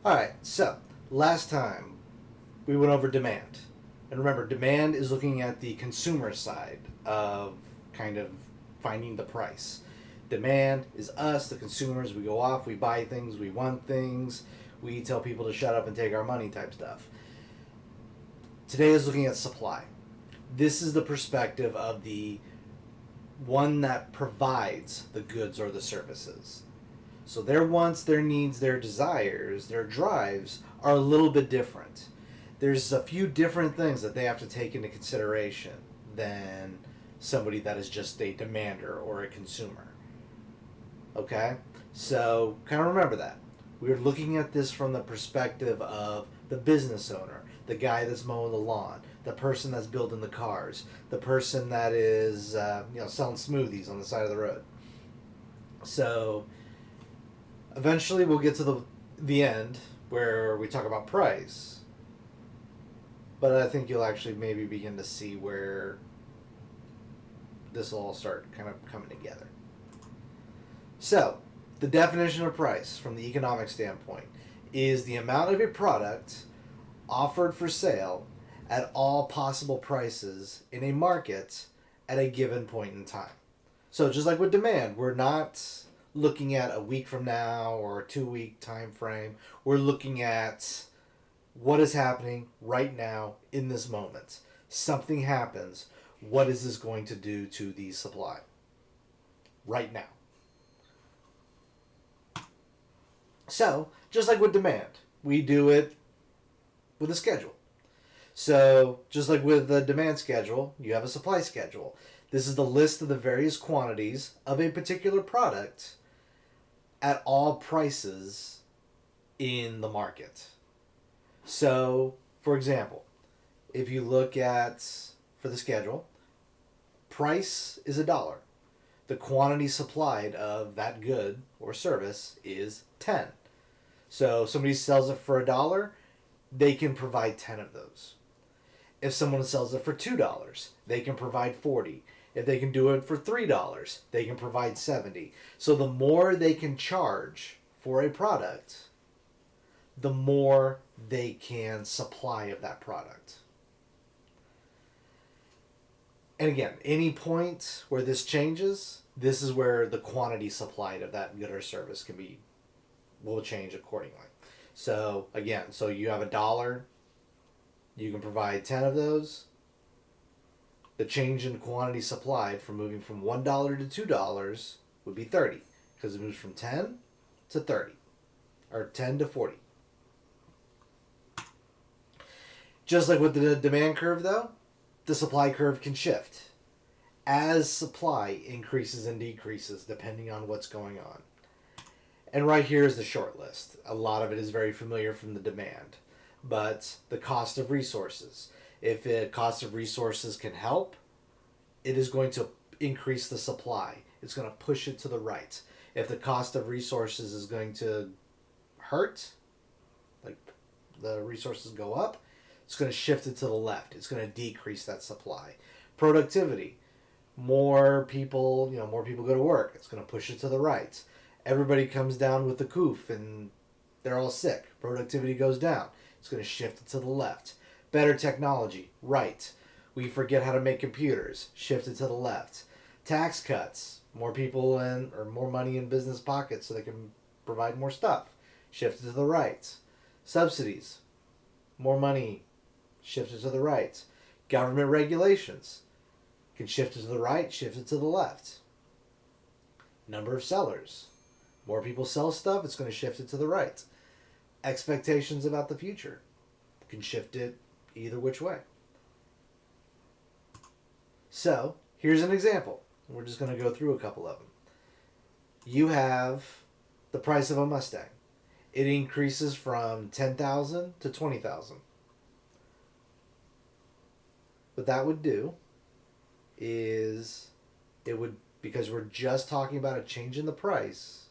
Alright, so last time we went over demand. And remember, demand is looking at the consumer side of kind of finding the price. Demand is us, the consumers. We go off, we buy things, we want things, we tell people to shut up and take our money type stuff. Today is looking at supply. This is the perspective of the one that provides the goods or the services. So their wants, their needs, their desires, their drives are a little bit different. There's a few different things that they have to take into consideration than somebody that is just a demander or a consumer. Okay? So kind of remember that. We're looking at this from the perspective of the business owner, the guy that's mowing the lawn, the person that's building the cars, the person that is selling smoothies on the side of the road. So eventually we'll get to the end where we talk about price. But I think you'll actually maybe begin to see where this will all start kind of coming together. So, the definition of price from the economic standpoint is the amount of a product offered for sale at all possible prices in a market at a given point in time. So just like with demand, we're not looking at a week from now or a 2-week time frame. We're looking at what is happening right now in this moment. Something happens. What is this going to do to the supply right now? So, just like with demand, we do it with a schedule. So, just like with the demand schedule, you have a supply schedule. This is the list of the various quantities of a particular product at all prices in the market. So, for example, if you look at, for the schedule, price is $1. The quantity supplied of that good or service is 10. So somebody sells it for $1, they can provide 10 of those. If someone sells it for $2, they can provide 40. If they can do it for $3, they can provide 70. So the more they can charge for a product, the more they can supply of that product. And again, any point where this changes, this is where the quantity supplied of that good or service will change accordingly. So again, so you have $1, you can provide 10 of those. The change in quantity supplied from moving from $1 to $2 would be 30, because it moves from 10 to 30, or 10 to 40. Just like with the demand curve, though, the supply curve can shift as supply increases and decreases depending on what's going on. And right here is the short list. A lot of it is very familiar from the demand. But the cost of resources. If the cost of resources can help, it is going to increase the supply. It's going to push it to the right. If the cost of resources is going to hurt, like the resources go up, it's going to shift it to the left. It's going to decrease that supply. Productivity. More people go to work. It's going to push it to the right. Everybody comes down with the coof and they're all sick. Productivity goes down. It's going to shift it to the left. Better technology, right. We forget how to make computers, shift it to the left. Tax cuts, more people or more money in business pockets so they can provide more stuff, shift it to the right. Subsidies, more money, shift it to the right. Government regulations, can shift it to the right, shift it to the left. Number of sellers, more people sell stuff, it's going to shift it to the right. Expectations about the future, can shift it either which way. So, here's an example. We're just going to go through a couple of them. You have the price of a Mustang. It increases from $10,000 to $20,000. What that would do is because we're just talking about a change in the price,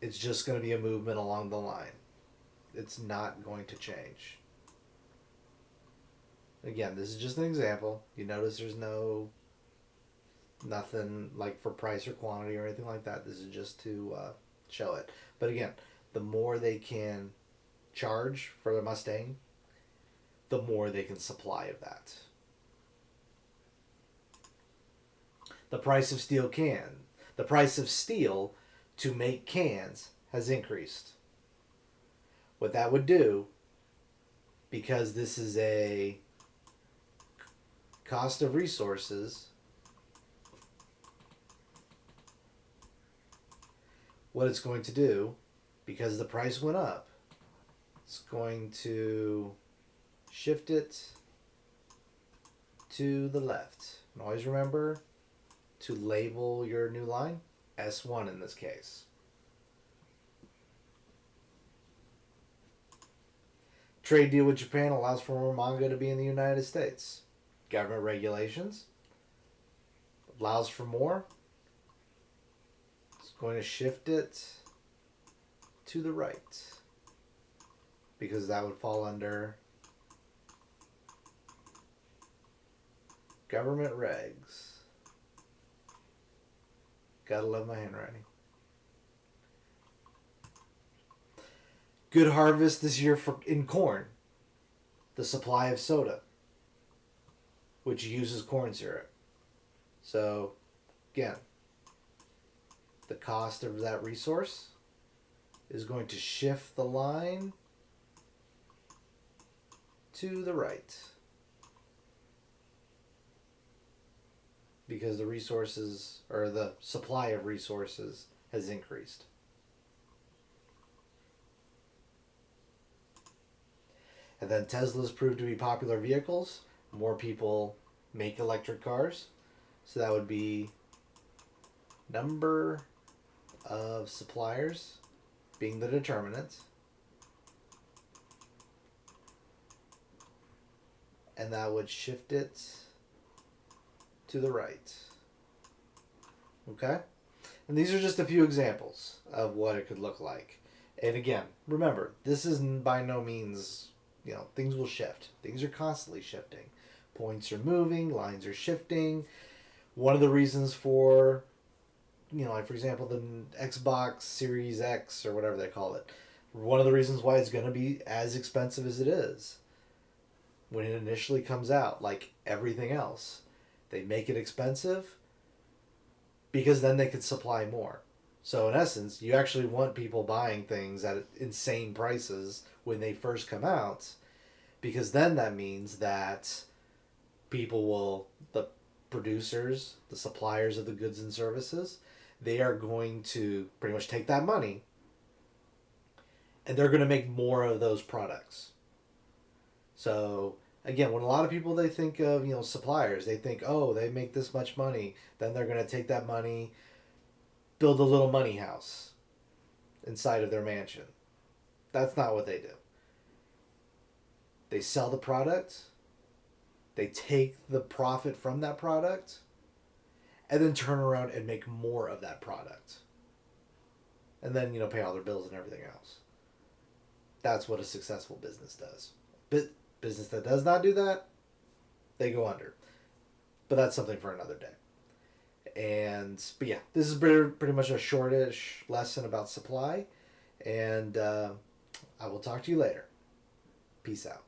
it's just going to be a movement along the line. It's not going to change. Again, this is just an example. You notice there's nothing like for price or quantity or anything like that. This is just to show it. But again, the more they can charge for the Mustang, the more they can supply of that. The price of the price of steel to make cans has increased. What that would do, because this is a cost of resources, what it's going to do, because the price went up, it's going to shift it to the left. And always remember to label your new line S1 in this case. Trade deal with Japan allows for more manga to be in the United States. Government regulations allows for more. It's going to shift it to the right because that would fall under government regs. Gotta love my handwriting. Good harvest this year in corn. The supply of soda, which uses corn syrup. So, again, the cost of that resource is going to shift the line to the right. Because the resources, or the supply of resources, has increased. And then Tesla's proved to be popular vehicles. More people make electric cars. So that would be number of suppliers being the determinant. And that would shift it to the right. Okay? And these are just a few examples of what it could look like. And again, remember, this is by no means, things will shift. Things are constantly shifting. Points are moving, lines are shifting. One of the reasons for, like for example, the Xbox Series X or whatever they call it, one of the reasons why it's going to be as expensive as it is when it initially comes out, like everything else. They make it expensive because then they could supply more. So in essence, you actually want people buying things at insane prices when they first come out, because then that means that the producers, the suppliers of the goods and services, they are going to pretty much take that money and they're going to make more of those products. So again, when a lot of people, they think of, suppliers, they think, oh, they make this much money, then they're going to take that money, build a little money house inside of their mansion. That's not what they do. They sell the product, they take the profit from that product, and then turn around and make more of that product. And then, pay all their bills and everything else. That's what a successful business does. Business that does not do that, they go under. But that's something for another day. But yeah, this is pretty much a shortish lesson about supply. And I will talk to you later. Peace out.